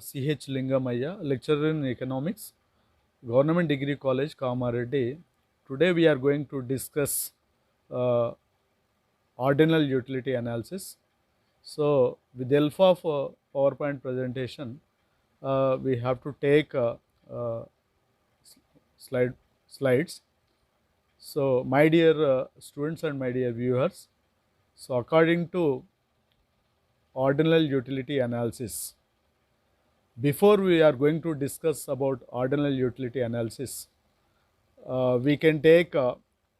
C.H. Lingamaya, lecturer in economics, Government Degree College, Kamareddy. Today we are going to discuss uh, ordinal utility analysis. So, with the help of PowerPoint presentation, we have to take uh, slide slides. So, my dear students and my dear viewers, so according to ordinal utility analysis, before we are going to discuss about ordinal utility analysis, we can take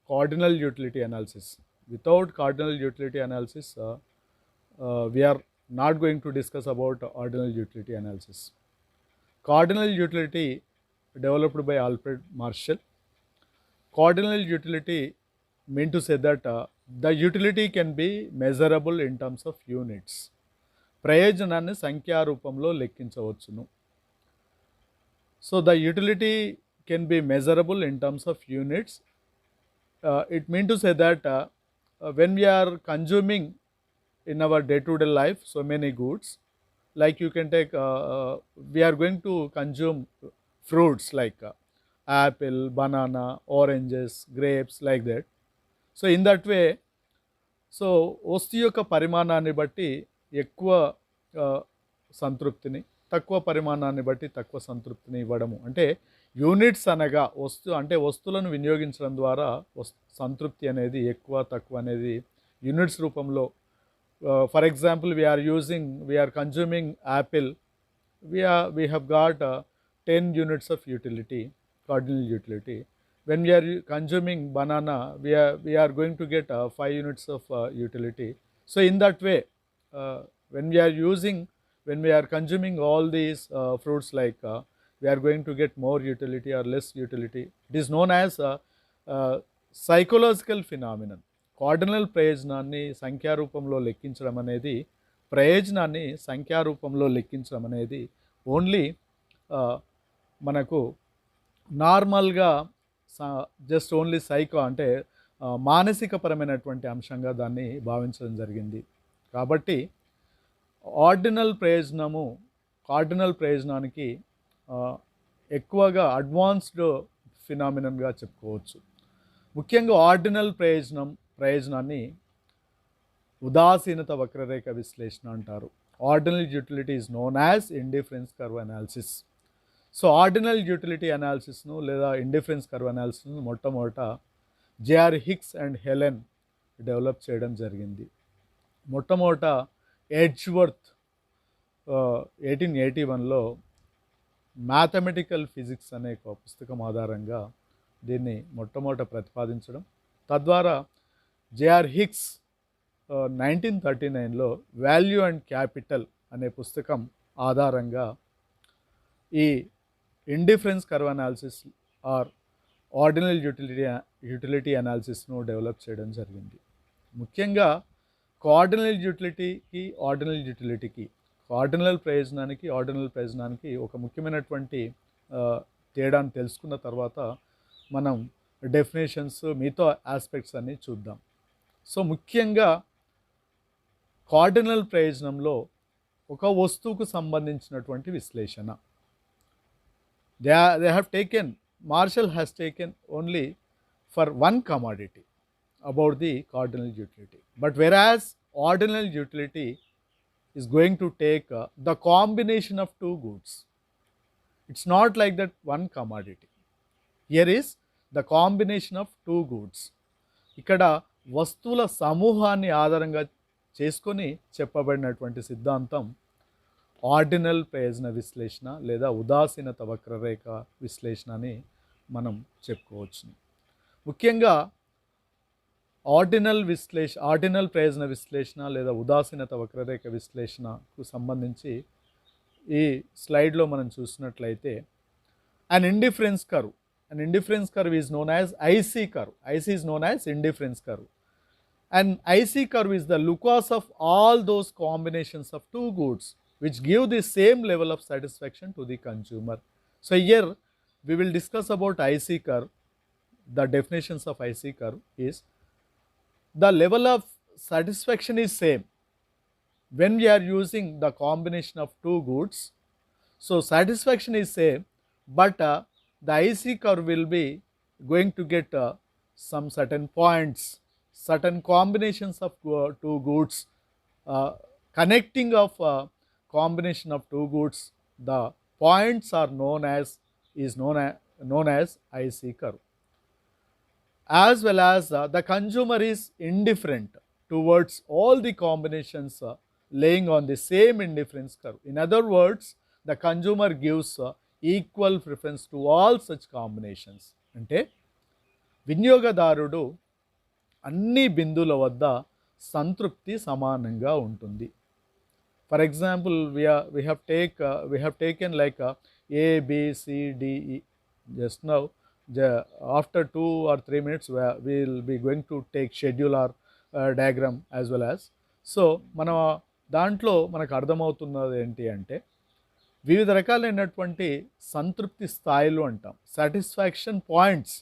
cardinal utility analysis. Without cardinal utility analysis, we are not going to discuss about ordinal utility analysis. Cardinal utility developed by Alfred Marshall. Cardinal utility mean to say that the utility can be measurable in terms of units. ప్రయోజనాన్ని సంఖ్యారూపంలో లెక్కించవచ్చును. So the utility can be measurable in terms of units. It means to say that when we are consuming in our day-to-day life so many goods, like you can take, we are going to consume fruits like apple, banana, oranges, grapes, like that. So in that way, so వస్తు యొక్క పరిమాణాన్ని బట్టి ఎక్కువ సంతృప్తిని, తక్కువ పరిమాణాన్ని బట్టి తక్కువ సంతృప్తిని ఇవ్వడము. అంటే యూనిట్స్ అనగా వస్తువులను వినియోగించడం ద్వారా సంతృప్తి అనేది ఎక్కువ తక్కువ అనేది యూనిట్స్ రూపంలో. For example, we are consuming apple, we have got 10 units of utility, cardinal utility. When we are consuming banana, we are going to get 5 units of utility. So in that way, when we are consuming all these fruits, like we are going to get more utility or less utility. It is known as psychological phenomenon. Cardinal ప్రయోజనాన్ని సంఖ్యారూపంలో లెక్కించడం అనేది only మనకు నార్మల్గా just only అంటే మానసికపరమైనటువంటి అంశంగా దాన్ని భావించడం జరిగింది. కాబట్టి కార్డినల్ ప్రయోజనానికి ఎక్కువగా అడ్వాన్స్డ్ ఫినామినన్గా చెప్పుకోవచ్చు. ముఖ్యంగా ఆర్డినల్ ప్రయోజనాన్ని ఉదాసీనత వక్రరేఖ విశ్లేషణ అంటారు. Ordinal utility is known as indifference curve analysis. So ordinal utility అనాలిసిస్ను లేదా ఇండిఫరెన్స్ కర్వ్ అనాలిసిస్ను మొట్టమొదట J R Hicks and Allen develop చేయడం జరిగింది. మొట్టమొదట ఎడ్జ్వర్త్ 1881లో మ్యాథమెటికల్ ఫిజిక్స్ అనే ఒక పుస్తకం ఆధారంగా దీన్ని మొట్టమొదట ప్రతిపాదించడం, తద్వారా జేఆర్ హిక్స్ 1939లో వాల్యూ అండ్ క్యాపిటల్ అనే పుస్తకం ఆధారంగా ఈ indifference curve analysis or ordinal utility అనాలిసిస్ను డెవలప్ చేయడం జరిగింది. ముఖ్యంగా కార్డినల్ యూటిలిటీకి ఆర్డినల్ ప్రయోజనానికి ఒక ముఖ్యమైనటువంటి తేడాను తెలుసుకున్న తర్వాత మనం డెఫినేషన్స్, మిగతా ఆస్పెక్ట్స్ అన్నీ చూద్దాం. సో ముఖ్యంగా కార్డినల్ ప్రయోజనంలో ఒక వస్తువుకు సంబంధించినటువంటి విశ్లేషణ. they have taken, Marshall has taken only for one commodity about the cardinal utility, but whereas ordinal utility is going to take the combination of two goods. It's not like that one commodity. Here is the combination of two goods. ఇక్కడ వస్తువుల సమూహాన్ని ఆధారంగా చేసుకొని చెప్పబడినటువంటి సిద్ధాంతం ordinal ప్రయోజన విశ్లేషణ లేదా ఉదాసీనత వక్రరేఖ విశ్లేషణ అని మనం చెప్పుకోవచ్చు. ముఖ్యంగా ఆర్డినల్ ప్రయోజన విశ్లేషణ లేదా ఉదాసీనత వక్రరేఖ విశ్లేషణకు సంబంధించి ఈ స్లైడ్లో మనం చూసినట్లయితే an indifference curve is known as IC curve. IC is known as indifference curve. And IC curve is the locus of all those combinations of two goods which give the same level of satisfaction to the consumer. So here we will discuss about IC curve. The definitions of IC curve is the level of satisfaction is same when we are using the combination of two goods. So satisfaction is same, but the IC curve will be going to get some certain points, certain combinations of two goods, uh, connecting of combination of two goods. The points are known as IC curve. As well as the consumer is indifferent towards all the combinations laying on the same indifference curve. In other words, the consumer gives equal preference to all such combinations. అంటే వినియోగదారుడు అన్ని బిందువుల వద్ద సంతృప్తి సమానంగా ఉంటుంది. For example, we have taken like A, B, C, D, E. Just now, after 2 or 3 minutes, we will be going to take schedule or diagram as well as. So, మన దాంట్లో మనకు అర్థమవుతున్నది ఏంటి అంటే వివిధ రకాలైనటువంటి సంతృప్తి స్థాయిలు అంటాం, satisfaction points.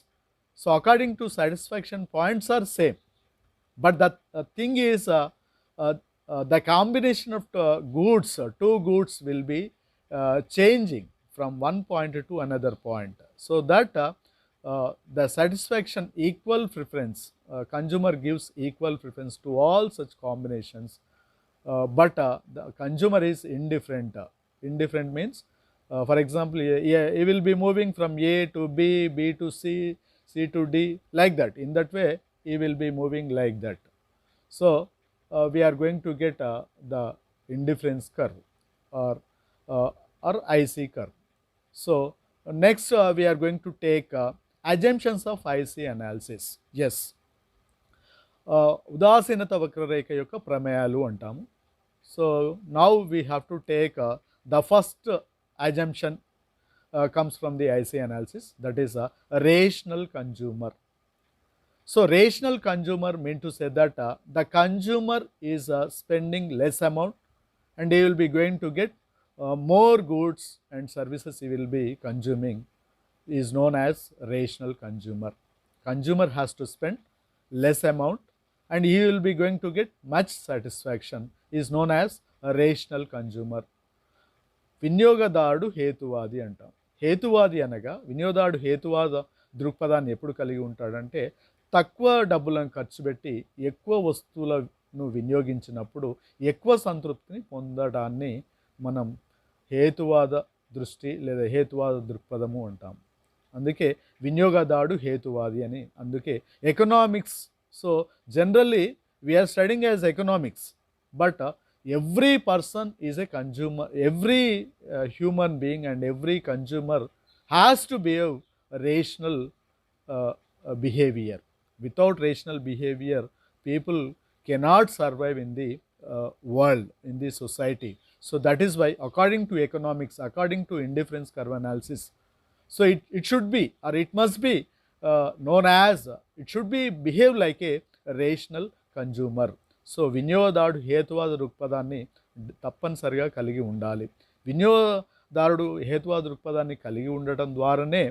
So according to satisfaction points are same, but the thing is the combination of goods, two goods will be changing from one point to another point, so that the satisfaction equal preference, consumer gives equal preference to all such combinations, but the consumer is indifferent. Indifferent means, for example, he will be moving from A to B, B to C, C to D, like that. In that way he will be moving like that. So we are going to get the indifference curve or IC curve. So next we are going to take assumptions of IC analysis. Yes, ఉదాసీనత వక్రరేఖ యొక్క ప్రమేయాలు అంటాము. So now we have to take the first assumption comes from the IC analysis, that is a rational consumer. So rational consumer mean to say that the consumer is spending less amount and he will be going to get more goods and services he will be consuming, is known as rational consumer. Consumer has to spend less amount and he will be going to get much satisfaction, is known as a rational consumer. వినియోగదారుడు హేతువాది అంటాం. హేతువాది అనగా వినియోగదారుడు హేతువాద దృక్పథాన్ని ఎప్పుడు కలిగి ఉంటాడంటే తక్కువ డబ్బులను ఖర్చు పెట్టి ఎక్కువ వస్తువులను వినియోగించినప్పుడు ఎక్కువ సంతృప్తిని పొందడాన్ని మనం హేతువాద దృష్టి లేదా హేతువాద దృక్పథము అంటాం. అందుకే వినియోగదారుడు హేతువాది అని. అందుకే economics, so generally we are studying as economics, but every person is a consumer, every human being and every consumer has to behave rational behavior. Without rational behavior, people cannot survive in the world, in the society. So that is why according to economics, according to indifference curve analysis, so it should be, or it must be known as, it should be behave like a rational consumer. So వినియోగదారుడు హేతువాద దృక్పథాన్ని తప్పనిసరిగా కలిగి ఉండాలి. వినియోగదారుడు హేతువాద దృక్పథాన్ని కలిగి ఉండటం ద్వారానే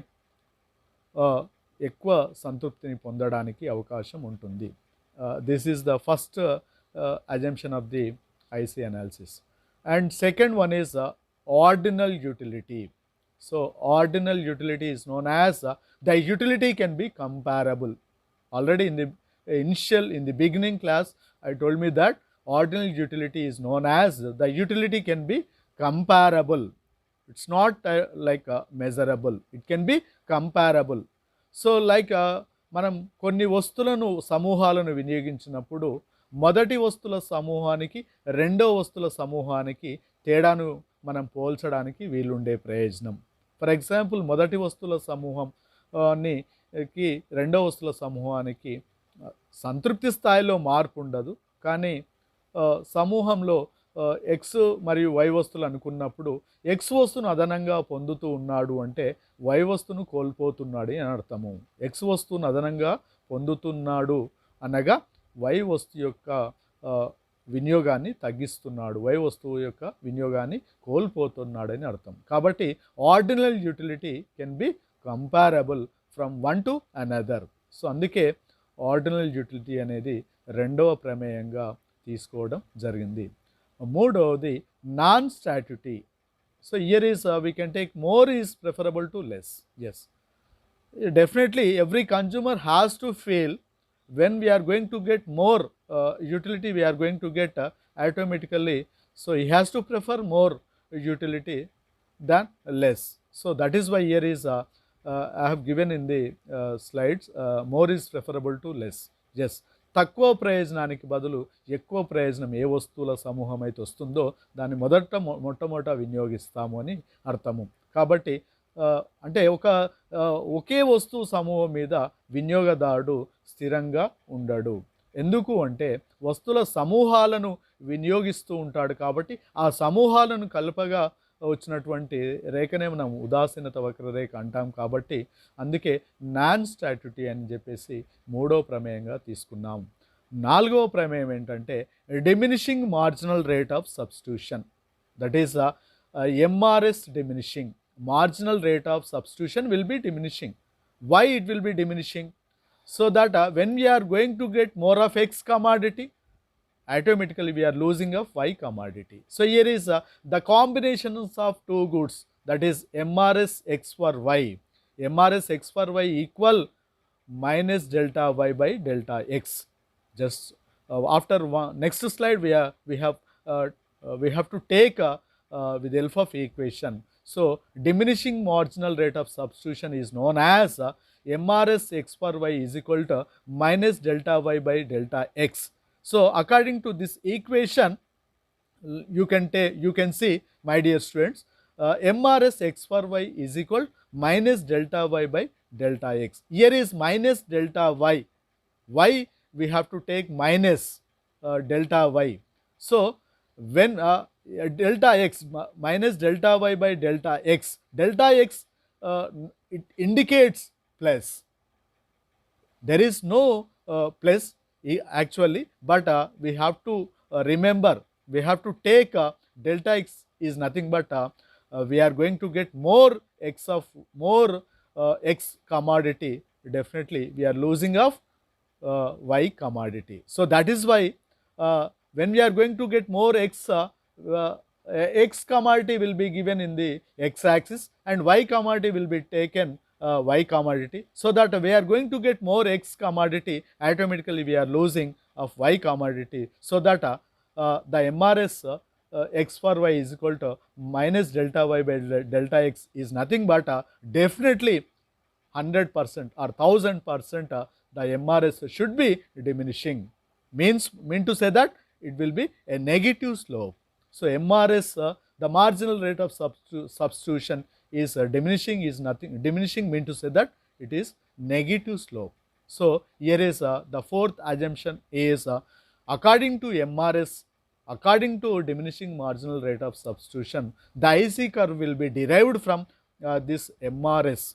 ఎక్కువ సంతృప్తిని పొందడానికి అవకాశం ఉంటుంది. This is the first assumption of the IC analysis. And second one is ordinal utility. So ordinal utility is known as the utility can be comparable. Already in the beginning class I told me that ordinal utility is known as the utility can be comparable. It's not like measurable, it can be comparable. So like మనం కొన్ని వస్తువులను సమూహాలను వినియోగించినప్పుడు మొదటి వస్తువుల సమూహానికి రెండో వస్తువుల సమూహానికి తేడాను మనం పోల్చడానికి వీలుండే ప్రయోజనం. ఫర్ ఎగ్జాంపుల్, మొదటి వస్తువుల సమూహానికి రెండో వస్తువుల సమూహానికి సంతృప్తి స్థాయిలో మార్పు ఉండదు, కానీ సమూహంలో ఎక్స్ మరియు వై వస్తువులు అనుకున్నప్పుడు ఎక్స్ వస్తువును అదనంగా పొందుతూ ఉన్నాడు అంటే వై వస్తువును కోల్పోతున్నాడు అని అర్థము. ఎక్స్ వస్తువును అదనంగా పొందుతున్నాడు అనగా వై వస్తువు యొక్క వినియోగాన్ని తగ్గిస్తున్నాడు, వై వస్తువు యొక్క వినియోగాన్ని కోల్పోతున్నాడని అర్థం. కాబట్టి ordinal utility can be comparable from one to another. So అందుకే ఆర్డినల్ యూటిలిటీ అనేది రెండవ ప్రమేయంగా తీసుకోవడం జరిగింది. మూడవది non స్టాట్యుటీ. So here is we can take more is preferable to less. Yes, definitely every consumer has to feel when we are going to get more utility, we are going to get automatically, so he has to prefer more utility than less. So that is why here is I have given in the slides, more is preferable to less. Yes, తక్కువ ప్రయోజనానికి బదులు ఎక్కువ ప్రయోజనం ఏ వస్తువుల సమూహం అయితే వస్తుందో దాన్ని మొట్టమొదట వినియోగిస్తాము అని అర్థము. కాబట్టి అంటే ఒకే వస్తువు సమూహం మీద వినియోగదారుడు స్థిరంగా ఉండడు. ఎందుకు అంటే వస్తువుల సమూహాలను వినియోగిస్తూ ఉంటాడు కాబట్టి ఆ సమూహాలను కలపగా వచ్చినటువంటి రేఖనే మనం ఉదాసీనత వక్రరేఖ అంటాం. కాబట్టి అందుకే నాన్ స్టాటిటీ అని చెప్పేసి మూడో ప్రమేయంగా తీసుకున్నాం. నాలుగవ ప్రమేయం ఏంటంటే diminishing marginal rate of substitution, that is MRS diminishing. Marginal rate of substitution will be diminishing. Why it will be diminishing? So that when we are going to get more of X commodity, automatically we are losing of Y commodity. So here is the combinations of two goods, that is MRS X for Y. MRS X for Y equal minus delta Y by delta X. Just after next slide we have to take with the help of equation. So diminishing marginal rate of substitution is known as MRS X for Y is equal to minus delta Y by delta X. So according to this equation, you can see, my dear students, MRS X for Y is equal minus delta Y by delta X. Here is minus delta Y. Why we have to take minus delta Y? So when delta X minus delta Y by delta X, delta X it indicates plus. There is no plus actually, but we have to remember, we have to take delta X is nothing but we are going to get more X commodity. Definitely we are losing of Y commodity. So that is why when we are going to get more X commodity will be given in the X axis and Y commodity will be taken Y commodity. So that we are going to get more X commodity, automatically we are losing of Y commodity. So that the MRS X for Y is equal to minus delta Y by delta X is nothing but definitely 100% or 1000% the MRS should be diminishing. Mean to say that it will be a negative slope. So MRS, the marginal rate of substitution is diminishing, is nothing. Diminishing mean to say that it is negative slope. So here is the fourth assumption is according to MRS, according to diminishing marginal rate of substitution, the IC curve will be derived from this MRS,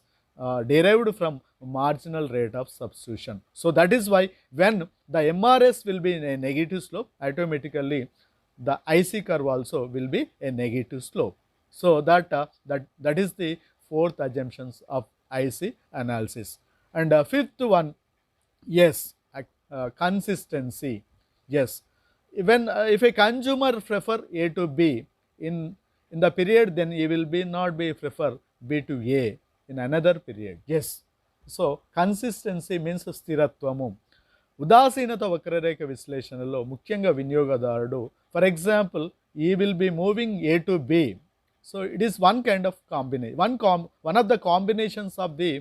derived from marginal rate of substitution. So that is why when the MRS will be in a negative slope, automatically the IC curve also will be a negative slope. So that is the fourth assumptions of IC analysis. And fifth one, yes, consistency. Yes, when if a consumer prefer A to B in the period, then he will not be prefer B to A in another period. Yes, so consistency means స్థిరత్వము. ఉదాసీనత వక్రరేఖ విశ్లేషణలో ముఖ్యంగా వినియోగదారుడు, for example, ఈ will be moving A to B. So it is one kind of combination, one of the combinations of the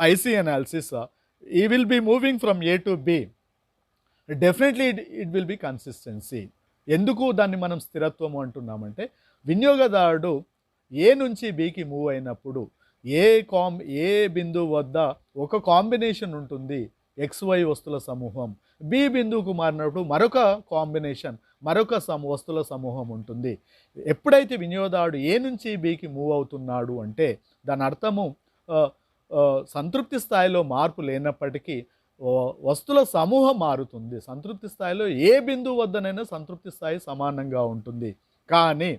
IC analysis. He will be moving from A to B. Definitely it will be consistency. ఎందుకు దాన్ని మనం స్థిరత్వము అంటున్నామంటే, వినియోగదారుడు ఏ నుంచి బికి move అయినప్పుడు ఏ బిందువు వద్ద ఒక combination ఉంటుంది, XY వస్తువుల సమూహం, బి బిందువుకు మారినప్పుడు మరొక కాంబినేషన్, మరొక వస్తువుల సమూహం ఉంటుంది. ఎప్పుడైతే వినియోగదారుడు ఏ నుంచి బికి మూవ్ అవుతున్నాడు అంటే దాని అర్థము సంతృప్తి స్థాయిలో మార్పు లేనప్పటికీ వస్తువుల సమూహం మారుతుంది. సంతృప్తి స్థాయిలో ఏ బిందువు వద్దనైనా సంతృప్తి స్థాయి సమానంగా ఉంటుంది. కానీ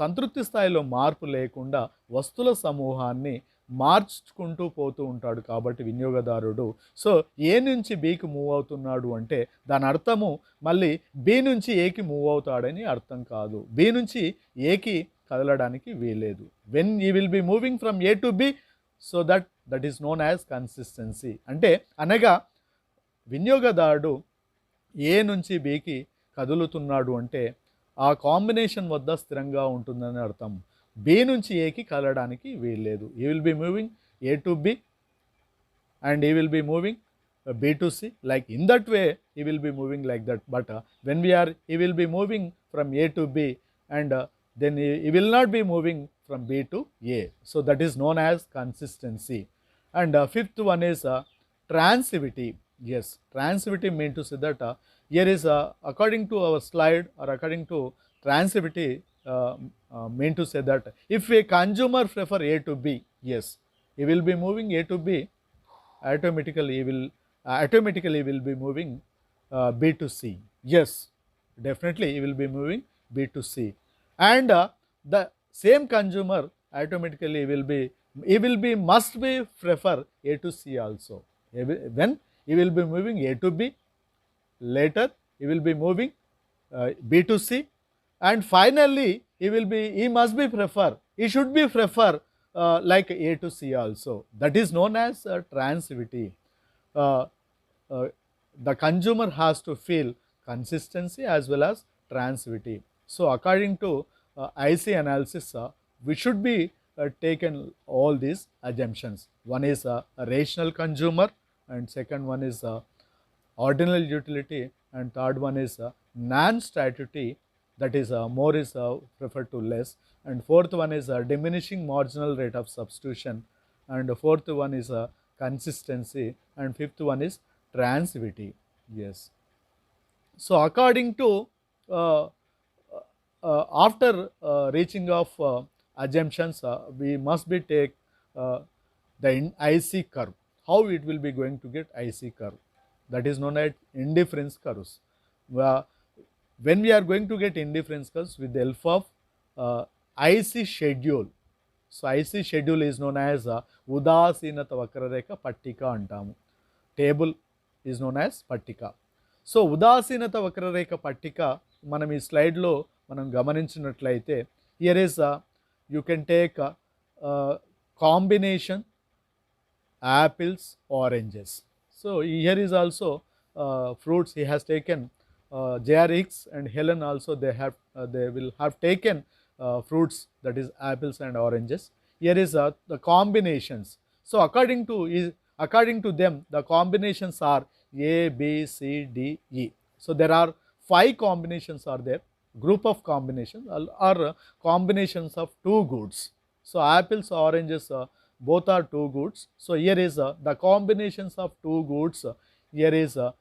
సంతృప్తి స్థాయిలో మార్పు లేకుండా వస్తువుల సమూహాన్ని మార్చుకుంటూ పోతూ ఉంటాడు కాబట్టి వినియోగదారుడు. సో ఏ నుంచి బికి మూవ్ అవుతున్నాడు అంటే దాని అర్థము మళ్ళీ బి నుంచి ఏకి మూవ్ అవుతాడని అర్థం కాదు. బి నుంచి ఏకి కదలడానికి వీలేదు. వెన్ ఈ will be moving from A to B, so that is known as consistency. అంటే అనగా వినియోగదారుడు ఏ నుంచి బికి కదులుతున్నాడు అంటే ఆ కాంబినేషన్ వద్ద స్థిరంగా ఉంటుందని అర్థం. బి నుంచి ఏకి కదలడానికి వీల్లేదు. ఈ will be moving A to B and he will be moving B to C, like in that way he will be moving like that. But when he will be moving from A to B, and then he will not be moving from B to A. So that is known as consistency. And fifth one is transitivity. Yes, transitivity means to say that here is according to our slide, or according to transitivity mean to say that if a consumer prefer A to B, yes, he will be moving A to B, automatically will be moving B to C. Yes, definitely he will be moving B to C. And the same consumer automatically must be prefer A to C also. When he will be moving A to B, later he will be moving B to C, and finally he must be prefer, he should be prefer like A to C also. That is known as transitivity. Uh, uh, the consumer has to feel consistency as well as transitivity. So according to IC analysis, we should be taken all these assumptions. One is a rational consumer, and second one is ordinal utility, and third one is non-statutory, that is more is preferred to less, and fourth one is diminishing marginal rate of substitution, and fourth one is consistency, and fifth one is transitivity. Yes. So according to after reaching of assumptions, we must be take the IC curve. How it will be going to get IC curve? That is known as indifference curves. When we are going to get indifference curves with the help of IC schedule. So IC schedule is known as ఉదాసీనత వక్రరేఖ పట్టిక అంటాము. Table is known as పట్టిక. So ఉదాసీనత వక్రరేఖ పట్టిక మనం ఈ స్లైడ్లో మనం గమనించినట్లయితే, here is you can take combination apples, oranges. So here is also fruits. He has taken JRX and Helen also, they will have taken fruits, that is apples and oranges. Here is the combinations. So according to them, the combinations are A, B, C, D, E. So there are 5 combinations are there. Group of combinations are combinations of 2 goods. So apples, oranges, both are 2 goods. So here is the combinations of 2 goods. Here is A,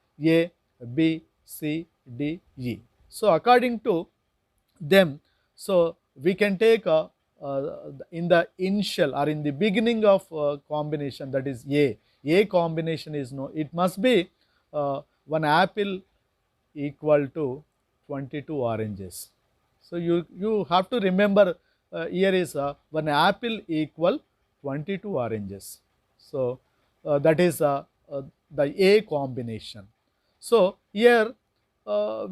B, C, D, E. So according to them, so we can take in the initial or in the beginning of combination, that is A combination is no, it must be 1 apple equal to 22 oranges. So you have to remember here is 1 apple equal 22 oranges. So that is the A combination. So here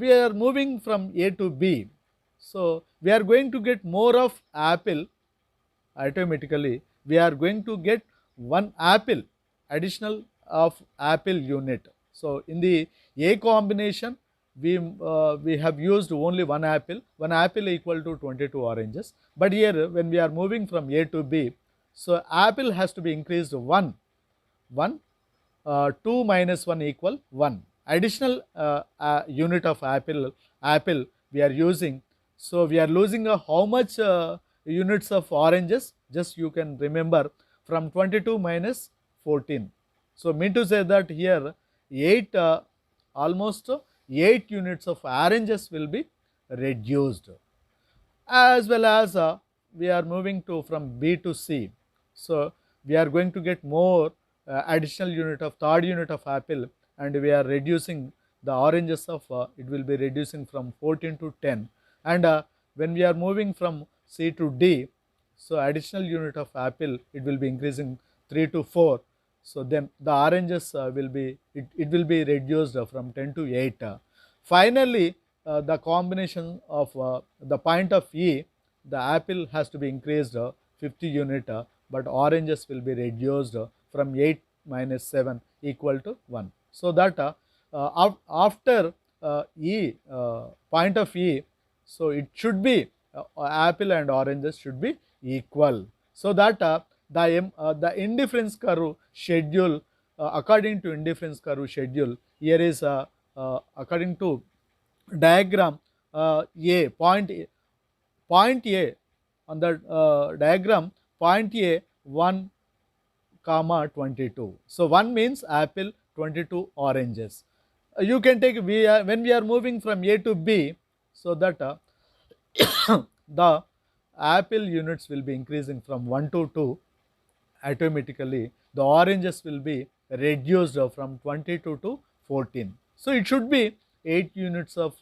we are moving from A to B. So we are going to get more of apple. Automatically we are going to get 1 apple additional of apple unit. So in the A combination, we have used only 1 apple. 1 apple equal to 22 oranges. But here when we are moving from A to B, so apple has to be increased 1. 2 minus 1 equal 1. Additional unit of apple we are using. So we are losing how much units of oranges? Just you can remember, from 22 minus 14. So mean to say that here 8 almost 8 units of oranges will be reduced. As well as we are moving to from B to C. So we are going to get more additional unit of third unit of apple, and we are reducing the oranges of it will be reducing from 14 to 10. And when we are moving from C to D, So additional unit of apple, it will be increasing 3 to 4. So then the oranges will be, it will be reduced from 10 to 8. Finally, the combination of the point of E, the apple has to be increased 50 unit, but oranges will be reduced from 8 minus 7 equal to 1. So that after E, point of E, so it should be apple and oranges should be equal. So that the indifference curve schedule, according to indifference curve schedule, here is according to diagram A, point A on the diagram, point A 1 comma 22. So 1 means apple, 22 oranges. You can take, when we are moving from A to B, so that the apple units will be increasing from 1 to 2. Automatically the oranges will be reduced from 22 to 14. So it should be 8 units of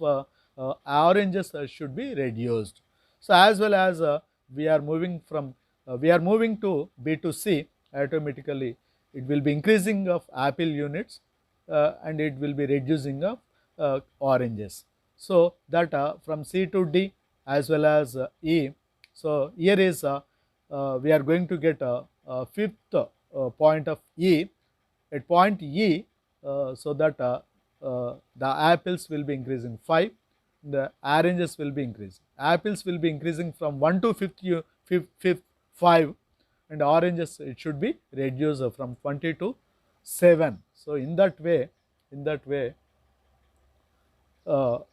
oranges should be reduced. So as well as we are moving from we are moving to B to C, automatically it will be increasing of apple units and it will be reducing of oranges. So that from C to D as well as E. So here is we are going to get a fifth point of E. At point E, so that the apples will be increasing 5, the oranges will be increasing. Apples will be increasing from 1 to 5, 5, and oranges it should be reduced from 20 to 7. So in that way,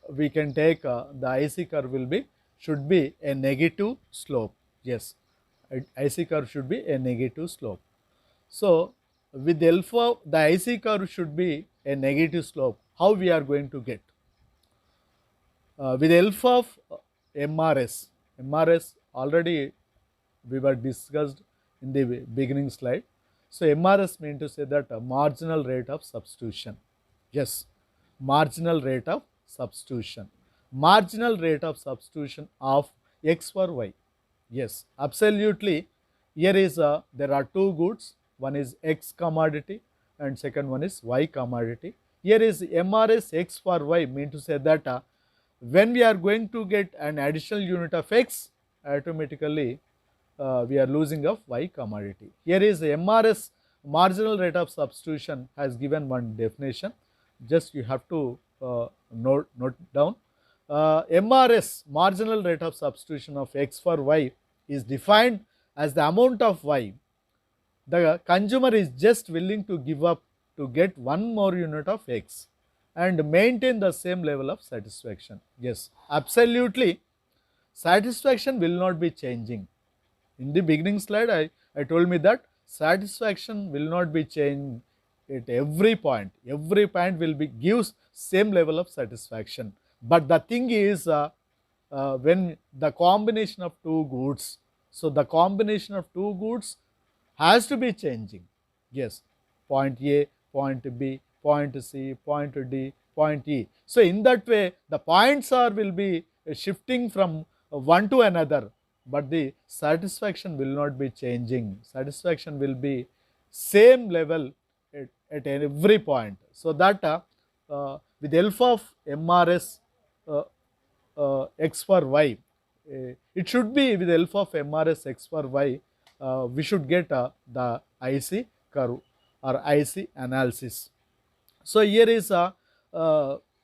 we can take the IC curve will be, should be a negative slope. Yes, IC curve should be a negative slope. So with alpha, the IC curve should be a negative slope. How we are going to get? With alpha of MRS already we were discussed in the beginning slide. So MRS means to say that marginal rate of substitution. Yes, marginal rate of substitution. Marginal rate of substitution of X for Y. Yes, absolutely. Here is there are two goods. One is X commodity and second one is Y commodity. Here is MRS X for Y, mean to say that when we are going to get an additional unit of X, automatically we are losing of Y commodity. Here is MRS, marginal rate of substitution, has given one definition. Just you have to note down. MRS, marginal rate of substitution of X for Y, is defined as the amount of Y the consumer is just willing to give up to get one more unit of X and maintain the same level of satisfaction. Yes, absolutely, satisfaction will not be changing. In the beginning slide, I told me that satisfaction will not be changed at every point. Every point will be gives same level of satisfaction. But the thing is, when the combination of two goods, so the combination of two goods has to be changing. Yes, point A, point B, point C, point D, point E. So in that way, the points will be shifting from one to another, but the satisfaction will not be changing. Satisfaction will be same level at every point. So that with alpha of MRS X for Y, it should be with alpha of MRS X for Y, we should get the IC curve or IC analysis. So here is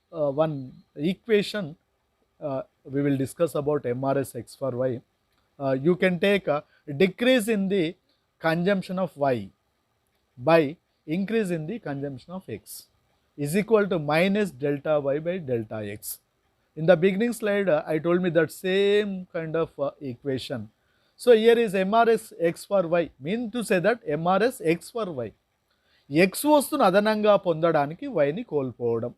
one equation we will discuss about MRS X for Y. You can take a decrease in the consumption of Y by increase in the consumption of X is equal to minus delta Y by delta X. In the beginning slide, I told me that same kind of equation. So here is MRS X for Y, mean to say that MRS X for Y. X వస్తున్న అదనంగా పొందడానికి వైని కోల్పోవడం.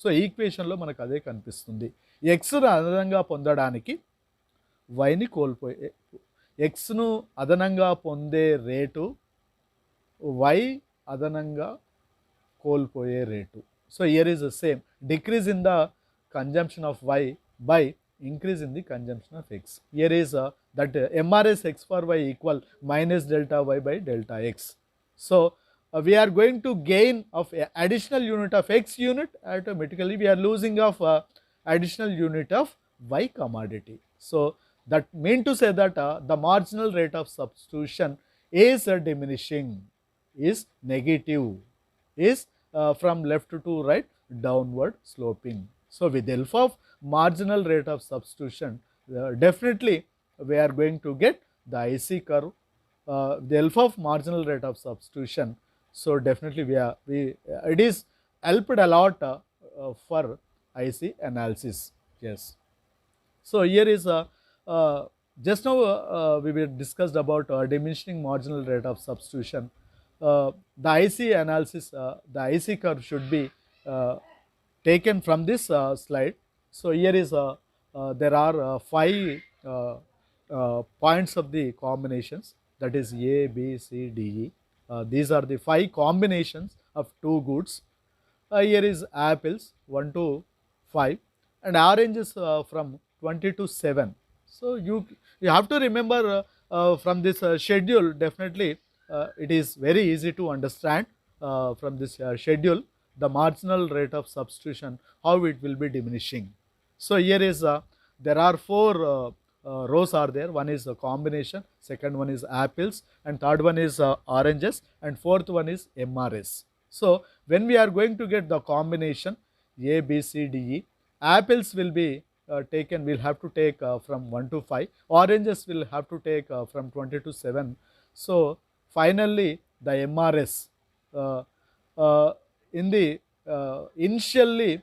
So ఈక్వేషన్లో మనకు అదే కనిపిస్తుంది. ఎక్స్ను అదనంగా పొందడానికి వైని కోల్పోయే, ఎక్స్ను అదనంగా పొందే రేటు వై అదనంగా కోల్పోయే rate. So here is the same, decrease in the consumption of Y by increase in the consumption of X. Here is that MRS X for Y equal minus delta Y by delta X. So, we are going to gain of additional unit of X unit, automatically we are losing of additional unit of Y commodity. So, that mean to say that the marginal rate of substitution is diminishing, is negative, is from left to right downward sloping. So, with the help of marginal rate of substitution, definitely we are going to get the IC curve with the help of marginal rate of substitution. So, definitely it is helped a lot for IC analysis. Yes. So, here is just now we were discussed about diminishing marginal rate of substitution. The IC analysis, the IC curve should be taken from this slide. So, here is there are 5 points of the combinations, that is A, B, C, D, E. These are the 5 combinations of 2 goods. Here is apples 1 to 5 and oranges from 20 to 7. So, you have to remember from this schedule, definitely it is very easy to understand from this schedule the marginal rate of substitution, how it will be diminishing. So, here is there are 4 rows are there. One is a combination, second one is apples, and third one is oranges, and fourth one is MRS. So, when we are going to get the combination A, B, C, D, E, apples will be taken, we will have to take from 1 to 5, oranges will have to take from 20 to 7. So, finally, the MRS in the initially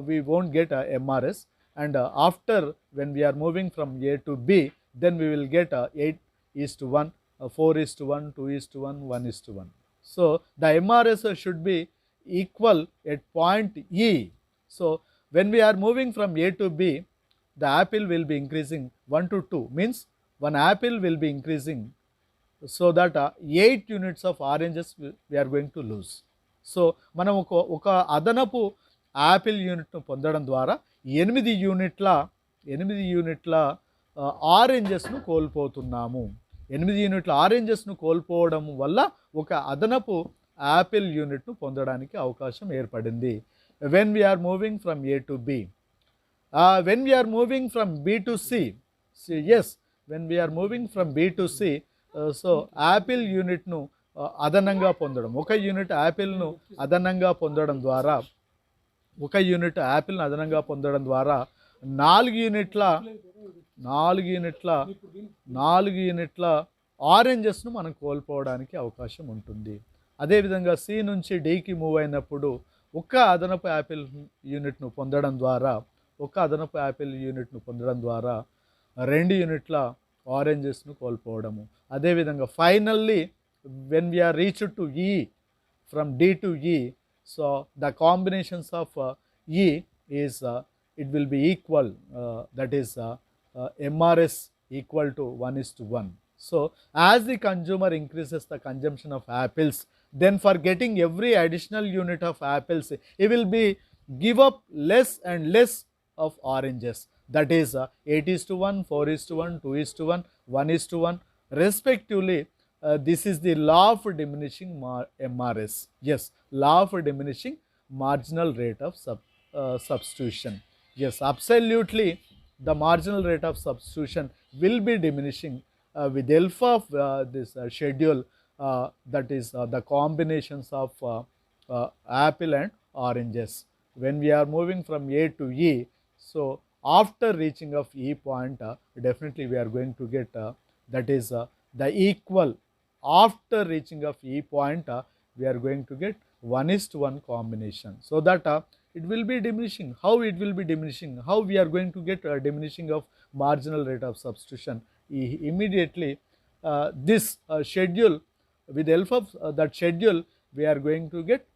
we won't get a MRS, and after when we are moving from A to B, then we will get 8:1, 4:1, 2:1, 1:1. So, the MRS should be equal at point E. So, when we are moving from A to B, the apple will be increasing 1 to 2, means one apple will be increasing, so that 8 units of oranges we are going to lose. So మనం ఒక అదనపు Apple యూనిట్ను పొందడం ద్వారా 8 యూనిట్ల ఆరెంజెస్ను కోల్పోతున్నాము. 8 యూనిట్ల ఆరెంజెస్ను కోల్పోవడం వల్ల ఒక అదనపు యాపిల్ యూనిట్ను పొందడానికి అవకాశం ఏర్పడింది. When we are moving from A to B, when we are moving from B to C, yes when we are moving from B to C, so apple యూనిట్ను అదనంగా పొందడం, ఒక యూనిట్ యాపిల్ను అదనంగా పొందడం ద్వారా, ఒక యూనిట్ యాపిల్ను అదనంగా పొందడం ద్వారా 4 యూనిట్ల ఆరెంజెస్ను మనం కోల్పోవడానికి అవకాశం ఉంటుంది. అదేవిధంగా సి నుంచి డికి మూవ్ అయినప్పుడు ఒక అదనపు యాపిల్ యూనిట్ను పొందడం ద్వారా, 2 యూనిట్ల ఆరెంజెస్ను కోల్పోవడము. అదేవిధంగా finally when we are reached to E, from D to E, so the combinations of E is it will be equal, that is MRS equal to 1:1. So, as the consumer increases the consumption of apples, then for getting every additional unit of apples, he will be give up less and less of oranges, that is 8:1, 4:1, 2:1, 1:1 respectively. This is the law of diminishing MRS. Yes, law of diminishing marginal rate of substitution. Yes, absolutely the marginal rate of substitution will be diminishing with the help of this schedule, that is the combinations of apple and oranges. When we are moving from A to E, so after reaching of E point, definitely we are going to get that is the equal. After reaching of E point, we are going to get 1:1 combination, so that it will be diminishing. How it will be diminishing? How we are going to get a diminishing of marginal rate of substitution? Immediately this schedule, with the help of that schedule, we are going to get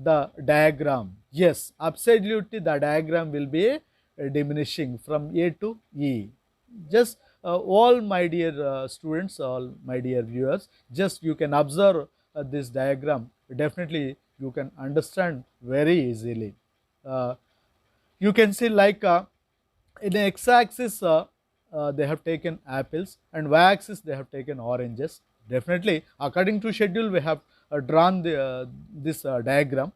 the diagram. Yes, absolutely the diagram will be diminishing from A to E. Just all my dear students, all my dear viewers, just you can observe this diagram. Definitely you can understand very easily. You can see like In the x-axis they have taken apples, and y-axis they have taken oranges. Definitely according to schedule we have drawn this diagram.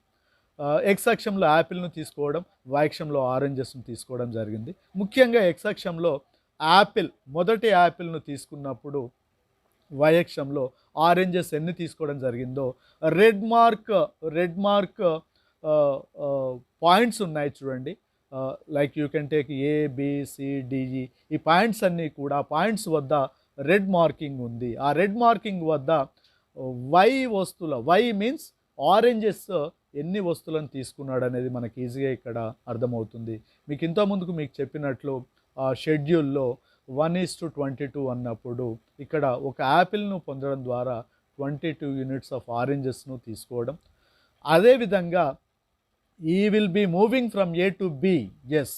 X అక్షంలో యాపిల్ను తీసుకోవడం, why అక్షంలో ఆరెంజెస్ను తీసుకోవడం జరిగింది. ముఖ్యంగా X అక్షంలో Apple, మొదటి యాపిల్ను తీసుకున్నప్పుడు why అక్షంలో ఆరెంజెస్ ఎన్ని తీసుకోవడం జరిగిందో రెడ్ మార్క్ పాయింట్స్ ఉన్నాయి చూడండి. Like you can take ABCDE, ఈ పాయింట్స్ అన్నీ కూడా పాయింట్స్ వద్ద రెడ్ మార్కింగ్ ఉంది. ఆ రెడ్ మార్కింగ్ వద్ద వై మీన్స్ ఆరెంజెస్ ఎన్ని వస్తువులను తీసుకున్నాడు అనేది మనకి ఈజీగా ఇక్కడ అర్థమవుతుంది. మీకు ఇంతకుముందుకు మీకు చెప్పినట్లు ఆ షెడ్యూల్లో 1:22 అన్నప్పుడు ఇక్కడ ఒక యాపిల్ను పొందడం ద్వారా 22 యూనిట్స్ ఆఫ్ ఆరెంజెస్ను తీసుకోవడం. అదేవిధంగా ఈ will be moving from A to B. Yes,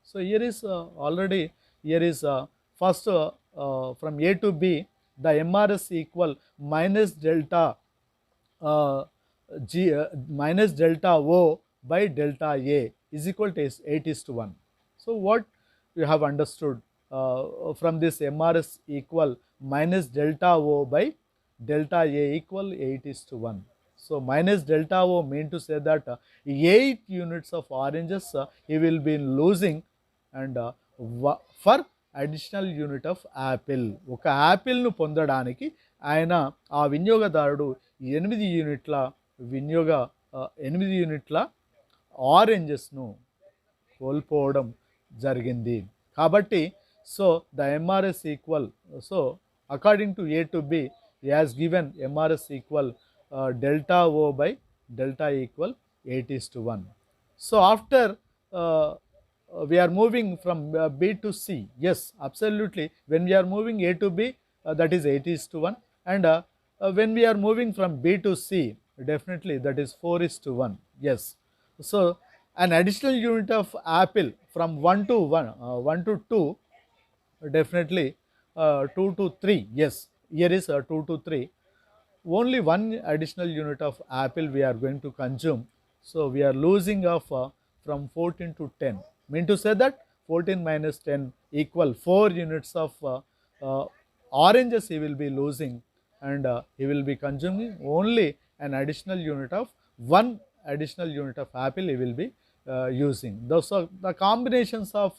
so here is already here is first from A to B the MRS equal minus delta minus delta O by delta A is equal to 8:1. So what you have understood from this MRS equal minus delta O by delta A equal 8:1. So minus delta O mean to say that 8 units of oranges he will be losing, and for additional unit of Apple, ఒక యాపిల్ను పొందడానికి ఆయన ఆ వినియోగదారుడు 8 యూనిట్ల ఆరెంజెస్ను కోల్పోవడం జరిగింది. కాబట్టి so the MRS equal, so according to A to B he has given MRS equal delta O by delta equal 8:1. So after we are moving from B to C, yes, absolutely, when we are moving A to B that is 8:1, and when we are moving from B to C, definitely that is 4:1. Yes, so an additional unit of apple from 1 to 2, definitely 2 to 3. Yes, here is 2 to 3. Only one additional unit of apple we are going to consume, so we are losing of from 14 to 10. Mean to say that 14 minus 10 equal 4 units of oranges he will be losing, and he will be consuming only an additional unit of 1 additional unit of apple he will be using. Those are the combinations of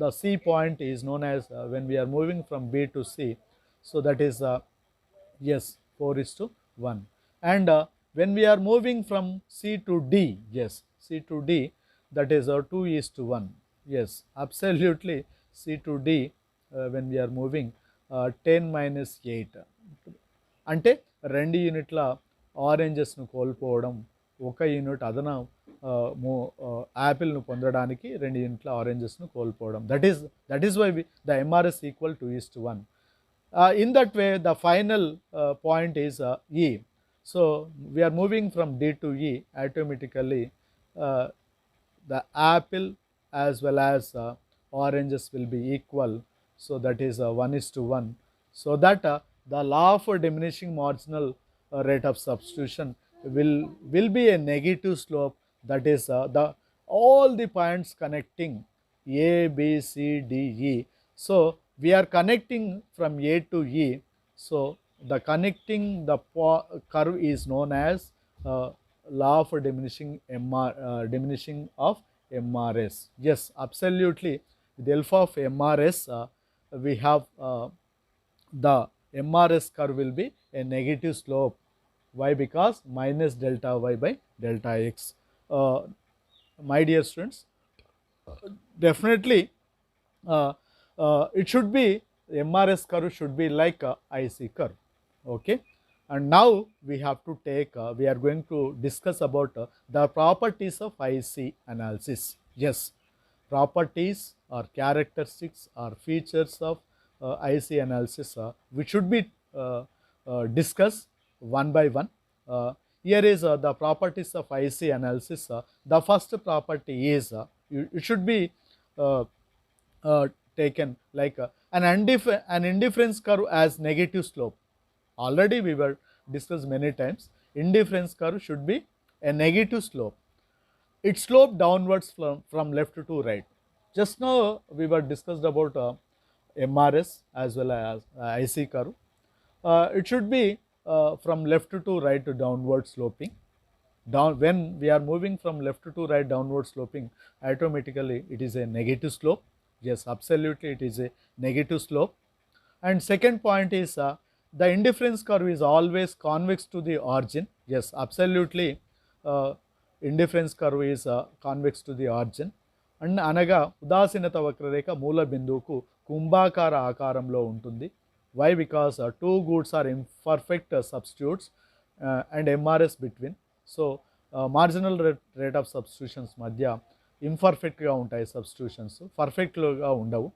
the C point is known as when we are moving from B to C, so that is yes, 4:1. And when we are moving from C to D, yes, C to D, that is 2:1. Yes, absolutely, C to D when we are moving 10 minus 8, అంటే 2 యూనిట్ల ఆరెంజెస్ను కోల్పోవడం, 1 unit అదన యాపిల్ను పొందడానికి 2 యూనిట్ల ఆరెంజెస్ను కోల్పోవడం. That is why the MRS equal 2:1. In that way the final point is E. So we are moving from D to E, automatically the apple as well as oranges will be equal, so that is 1:1, so that the law of diminishing marginal rate of substitution will be a negative slope, that is the all the points connecting A, B, C, D, E. So we are connecting from A to E, so the connecting the curve is known as law of diminishing of MRS. Yes, absolutely, with the help of MRS we have the MRS curve will be a negative slope. Why? Because minus delta y by delta x. My dear students, definitely it should be, MRS curve should be like a IC curve. Okay, and now we have to take we are going to discuss about the properties of IC analysis. Yes, properties or characteristics or features of IC analysis which should be discussed one by one. Here is the properties of IC analysis. The first property is it should be taken like an indifference curve as negative slope. Already we were discussed many times. Indifference curve should be a negative slope. It slope downwards from left to right. Just now we were discussed about MRS as well as IC curve. It should be from left to right to downward sloping. When we are moving from left to right downward sloping, automatically it is a negative slope. Yes, absolutely it is a negative slope. And second point is the indifference curve is always convex to the origin. Yes, absolutely indifference curve is convex to the origin. And అనగా ఉదాసీనత వక్రరేఖ మూల బిందువుకు కుంభాకార ఆకారంలో ఉంటుంది. Why? Because two goods are imperfect substitutes and MRS between. So marginal rate of substitutions మధ్య ఇంపర్ఫెక్ట్గా ఉంటాయి సబ్స్టిట్యూషన్స్, పర్ఫెక్ట్గా ఉండవు.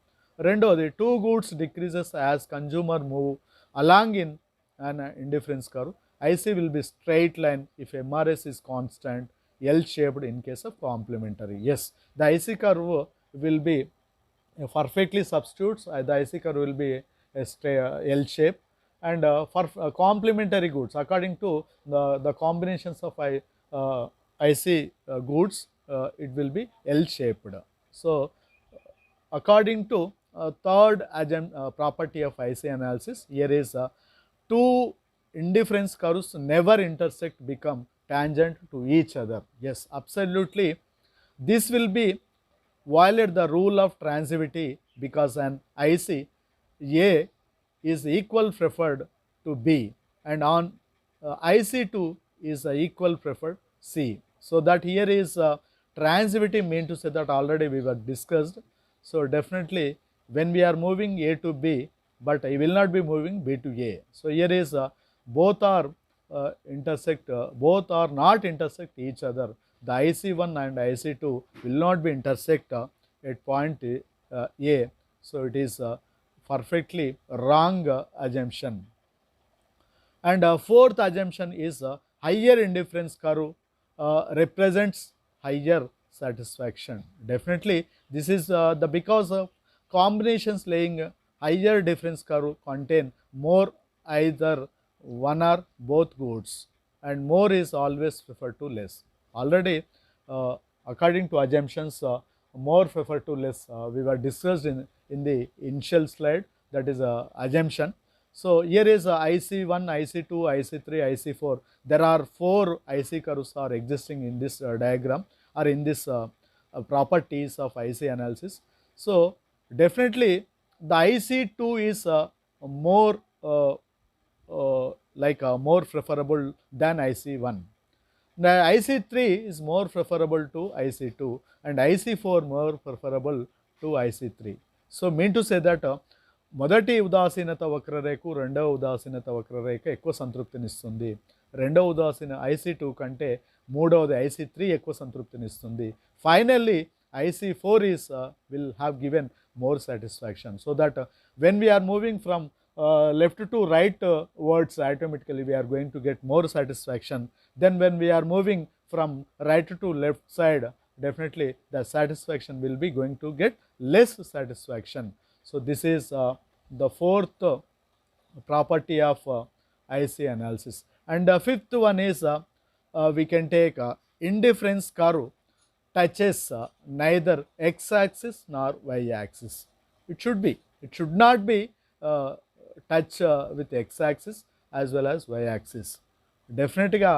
రెండోది two goods decreases as consumer move along in an indifference curve. IC will be straight line if MRS is constant, L-shaped in case of complementary. Yes, the IC curve will be perfectly substitutes. The IC curve will be a L shape, and for complementary goods, according to the combinations of IC goods, it will be L shaped. So according to third property of IC analysis, here is two indifference curves never intersect, become tangent to each other. Yes, absolutely. This will be violate the rule of transitivity because an IC A is equal preferred to B, and on IC2 is equal preferred C. So that here is transitivity mean to say that already we were discussed. So definitely when we are moving A to B, but I will not be moving B to A. So here is both are both are not intersect each other. The IC1 and IC2 will not be intersect at point A. So it is perfectly wrong assumption. And fourth assumption is higher indifference curve represents higher satisfaction. Definitely this is the because of combinations laying higher difference curve contain more either one or both goods, and more is always preferred to less. Already according to assumptions, more preferred to less we were discussed in the initial slide, that is assumption. So here is IC1, IC2, IC3, IC4. There are 4 IC curves are existing in this diagram or in this properties of IC analysis. So definitely the IC2 is more more preferable than IC1. The IC3 is more preferable to IC2, and IC4 more preferable to IC3. So mean to say that మొదటి ఉదాసీనత వక్రరేఖ రెండవ ఉదాసీనత వక్రరేఖ ఎక్కువ సంతృప్తినిస్తుంది. రెండవ ఉదాసీన IC2 కంటే మూడవది IC3 ఎక్కువ సంతృప్తినిస్తుంది. Finally IC4 is will have given more satisfaction. So that when we are moving from left to right words, automatically we are going to get more satisfaction. Then when we are moving from right to left side, definitely the satisfaction will be going to get less satisfaction. So this is the fourth property of IC analysis. And the fifth one is we can take indifference curve touches neither x-axis nor y-axis. It should not be touch with x-axis as well as y-axis. డెఫినెట్గా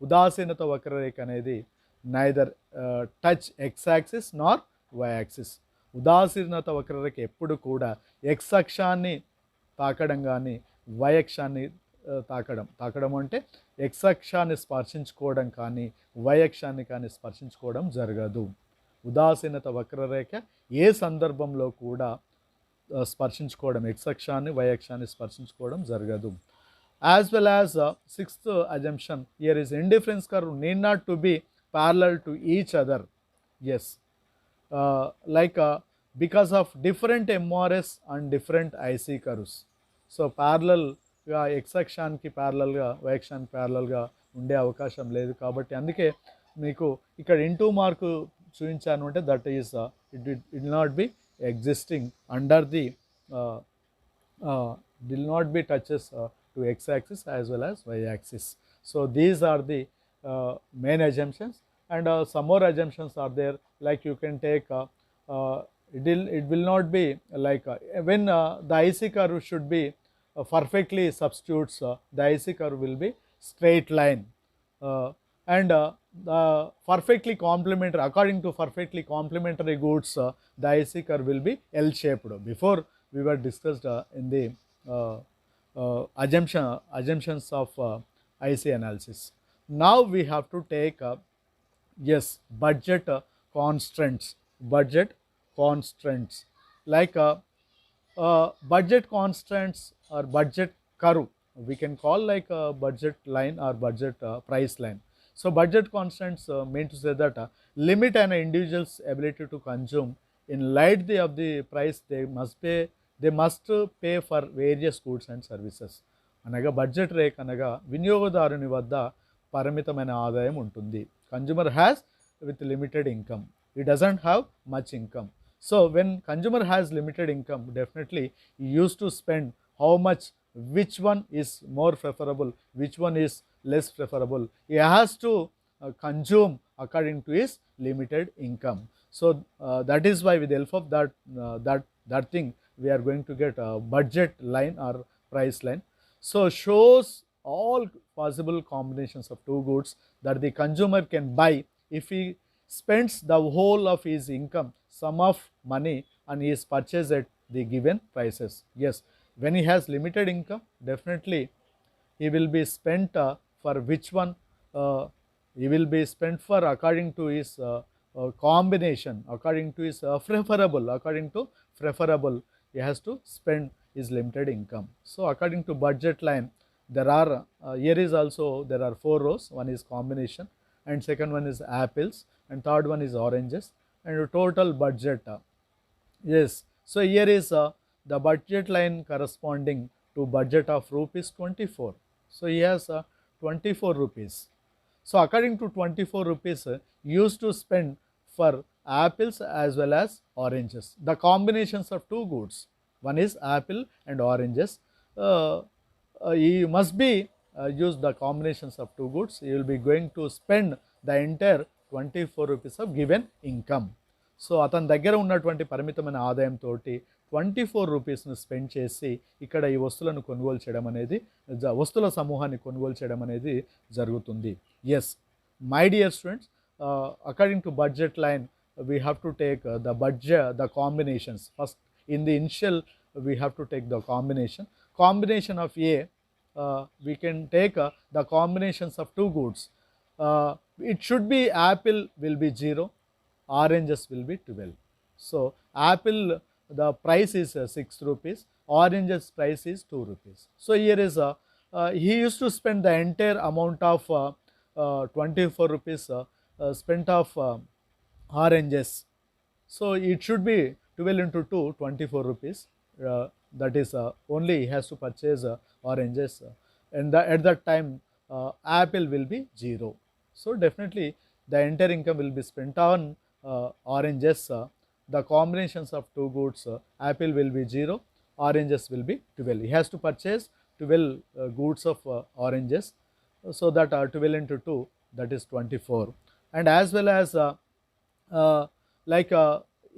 ఉదాసీనత వక్రరేఖ అనేది neither touch x-axis nor y-axis. ఉదాసీనత వక్రరేఖ ఎప్పుడు కూడా x అక్షాన్ని తాకడం కానీ y అక్షాన్ని తాకడం అంటే x అక్షాన్ని స్పర్శించుకోవడం కానీ y అక్షాన్ని కానీ స్పర్శించుకోవడం జరగదు. ఉదాసీనత వక్రరేఖ ఏ సందర్భంలో కూడా స్పర్శించుకోవడం, x అక్షాన్ని y అక్షాన్ని స్పర్శించుకోవడం జరగదు. As well as sixth assumption here is indifference curve need not to be parallel to each other. Yes, because of different MRS and different IC curves. So parallel గా x అక్షానికి ప్యారలల్గా y అక్షానికి ప్యారలల్గా ఉండే అవకాశం లేదు. కాబట్టి అందుకే మీకు ఇక్కడ ఇంటూ మార్కు చూపించాను అంటే that is it will not be existing under the will not be touches to x-axis as well as y-axis. So these are the main assumptions, and some more assumptions are there, like you can take it will not be like when the IC curve should be perfectly substitutes, the IC curve will be straight line, uh, and the perfectly complementary, according to perfectly complementary goods, the IC curve will be L shaped. Before we were discussed in the uh, assumptions of IC analysis. Now we have to take yes, budget constraints, budget constraints, like budget constraints or budget curve, we can call like a budget line or budget price line. So budget constraints mean to say that limit an individual's ability to consume in light of the price they must pay for various goods and services. అనగా budget rake అనగా వినియోగదారుని వద్ద పరిమితమైన ఆదాయం ఉంటుంది. Consumer has with limited income, he doesn't have much income. So when consumer has limited income, definitely he used to spend how much, which one is more preferable, which one is less preferable, he has to consume according to his limited income. So that is why with the help of that thing we are going to get a budget line or price line. So shows all possible combinations of two goods that the consumer can buy if he spends the whole of his income, sum of money, and he is purchased at the given prices. Yes, when he has limited income, definitely he will be spent for which one, he will be spent for according to his combination, according to his preferable, he has to spend his limited income. So according to budget line, there are here is also there are 4 rows, one is combination, and second one is apples, and third one is oranges, and the total budget. Yes, so here is the budget line corresponding to budget of rupees 24. So he has 24 rupees. So according to 24 rupees, used to spend for apples as well as oranges. The combinations of two goods, one is apple and oranges. He must be use the combinations of two goods. He will be going to spend the entire 24 rupees of given income. So అతని దగ్గర ఉన్నటువంటి పరిమితమైన ఆదాయంతో 24 రూపీస్ను spend చేసి ఇక్కడ ఈ వస్తువులను కొనుగోలు చేయడం అనేది, వస్తువుల సమూహాన్ని కొనుగోలు చేయడం అనేది జరుగుతుంది. Yes my dear students, according to budget line we have to take the budget, the combinations. First, in the initial, we have to take the combination of A. We can take the combinations of two goods. It should be apple will be 0, oranges will be 12. So apple, the price is 6 rupees, oranges price is 2 rupees. So here is he used to spend the entire amount of 24 rupees spent of oranges. So it should be 12 into 2, 24 rupees. That is only he has to purchase oranges, and at that time apple will be 0. So definitely the entire income will be spent on oranges. The combinations of two goods, apple will be 0, oranges will be 12. He has to purchase 12 goods of oranges, so that 12 into 2, that is 24. And as well as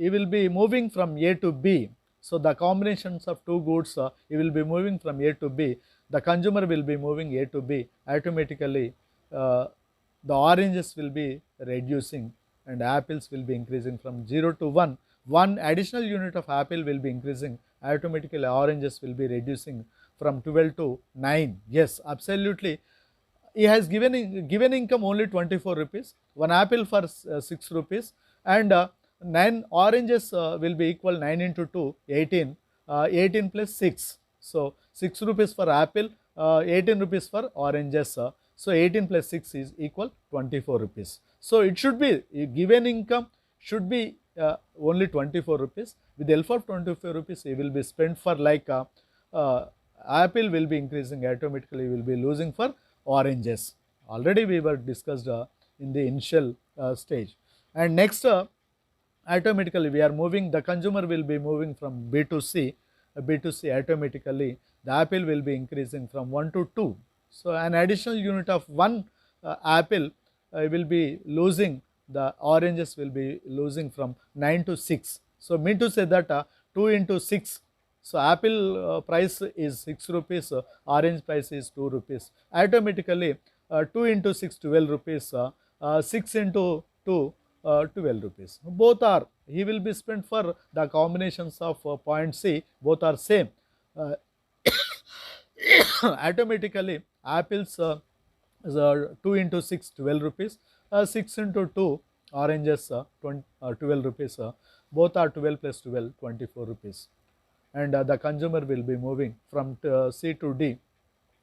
he will be moving from A to B. So the combinations of two goods, he will be moving from A to B. The consumer will be moving A to B. Automatically, the oranges will be reducing and apples will be increasing from 0 to 1. One additional unit of apple will be increasing. Automatically, oranges will be reducing from 12 to 9. Yes, absolutely. He has given income only 24 rupees, one apple for 6 rupees, and 9 oranges will be equal 9 into 2, 18, 18 plus 6. So 6 rupees for apple, 18 rupees for oranges. So 18 plus 6 is equal 24 rupees. So it should be, given income should be only 24 rupees. With the help of 24 rupees, he will be spent for like apple will be increasing, automatically will be losing for oranges. Already we were discussed in the initial stage. And next, automatically we are moving, the consumer will be moving from B to C, automatically the apple will be increasing from 1 to 2. So an additional unit of 1 apple will be losing, the oranges will be losing from 9 to 6. So mean to say that 2 into 6. So apple price is 6 rupees, orange price is 2 rupees. Automatically 2 into 6 12 rupees, 6 into 2 12 rupees. Both are, he will be spent for the combinations of point C, both are same. Uh, Automatically apples is 2 into 6 12 rupees, 6 into 2 oranges 12 rupees, both are 12 plus 12 24 rupees, and the consumer will be moving from C to D.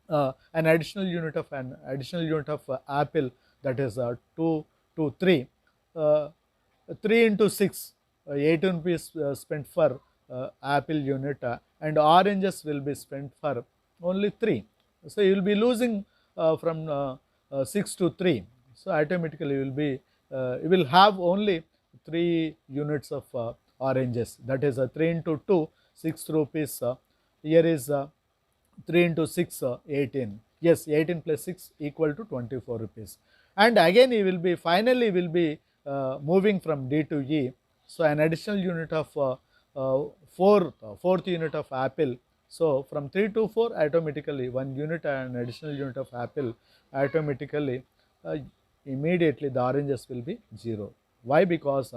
An additional unit of apple, that is 2 to 3, uh, 3 into 6, 18 rupees spent for apple unit, and oranges will be spent for only 3. So you will be losing from 6 to 3. So automatically you will have only 3 units of oranges, that is 3 into 2 6 rupees. Here is 3 into 6 18. Yes, 18 plus 6 equal to 24 rupees. And again he will be, finally will be moving from D to E. So an additional unit of fourth unit of apple. So from 3 to 4, automatically 1 unit and additional unit of apple, automatically uh, immediately the oranges will be 0. Why? Because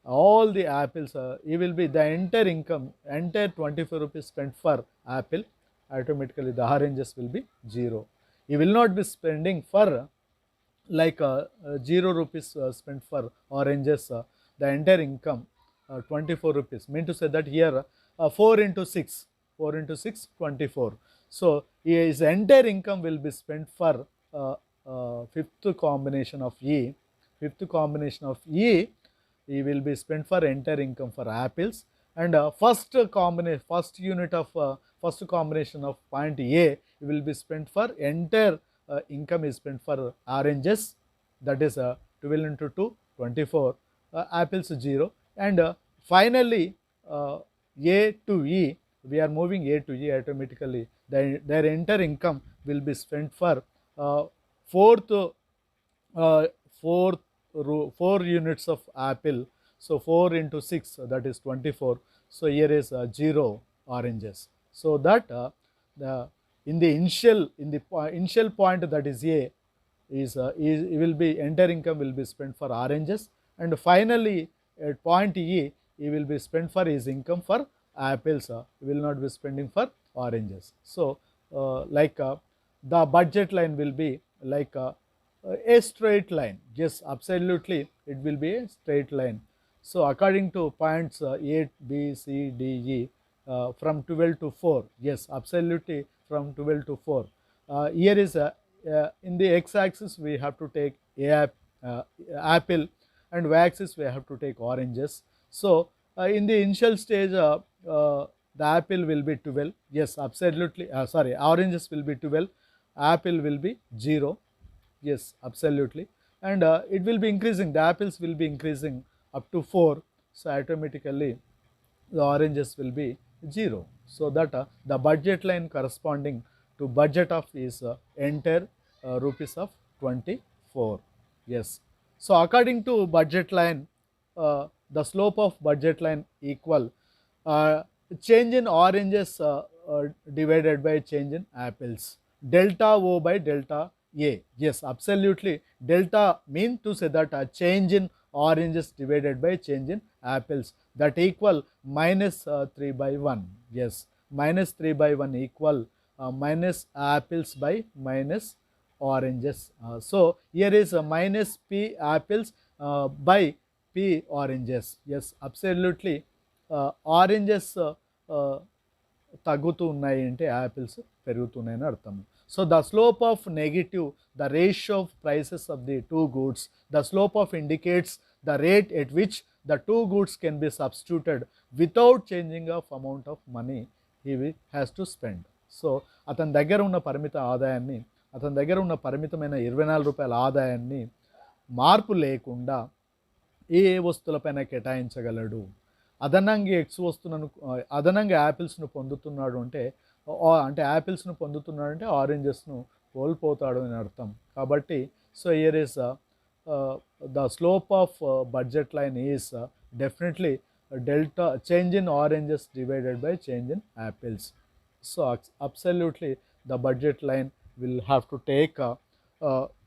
all the apples, it will be the entire income, entire 24 rupees spent for apple, automatically the oranges will be 0. You will not be spending for like 0 rupees spent for oranges, the entire income 24 rupees. Mean to say that here 4 into 6, 4 into 6 24. So his entire income will be spent for fifth combination of E. Fifth combination of E, he will be spent for entire income for apples, and first unit of first combination of point A will be spent for entire income is spent for oranges, that is 12 into 2 24, apples 0, and finally A to E, we are moving A to E, automatically their entire income will be spent for fourth uh, four, 4 units of apple. So 4 into 6, that is 24. So here is 0 oranges. So that the in the initial point, that is A, is will be entire income will be spent for oranges, and finally at point E, he will be spent for his income for apples. He will not be spending for oranges. So the budget line will be like a straight line. Yes, absolutely, it will be a straight line. So according to points A, B, C, D, E, from 12 to 4, yes, absolutely, from 12 to 4. Here is in the x-axis we have to take apple, and y-axis we have to take oranges. So in the initial stage, the apple will be 12. Yes, absolutely. Sorry, oranges will be 12. Apple will be 0. Yes, absolutely. And it will be increasing, the apples will be increasing up to 4. So automatically the oranges will be 0. So that the budget line corresponding to budget of is entire rupees of 24. Yes. So according to budget line, the slope of budget line equal uh, change in oranges divided by change in apples, delta O by delta A. Yes, absolutely. Delta mean to say that a change in oranges divided by change in apples, that equal minus 3 by 1. Yes, minus 3 by 1 equal minus apples by minus oranges. So here is minus P apples by P oranges. Yes, absolutely. Oranges తగ్గుతూ ఉన్నాయి అంటే apples పెరుగుతున్నాయని అర్థం. So the slope of negative, the ratio of prices of the two goods, the slope of indicates the rate at which the two goods can be substituted without changing of amount of money he has to spend. So అతని దగ్గర ఉన్న పరిమిత ఆదాయాన్ని, అతని దగ్గర ఉన్న పరిమితమైన 24 రూపాయల ఆదాయాన్ని మార్పు లేకుండా ఏ వస్తువులపైన కేటాయించగలడు. అదనంగా ఎక్స్ వస్తువులను, అదనంగా యాపిల్స్ను పొందుతున్నాడు అంటే, అంటే యాపిల్స్ను పొందుతున్నాడు అంటే ఆరెంజెస్ను కోల్పోతాడు అని అర్థం. కాబట్టి so here is the slope of budget line is definitely delta change in oranges divided by change in apples. So absolutely the budget line will have to take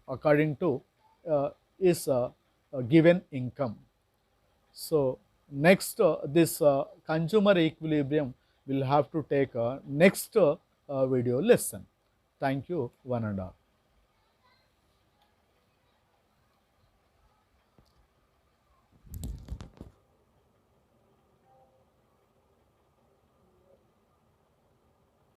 according to is a given income. So next this consumer equilibrium will have to take a next video lesson. Thank you one and all.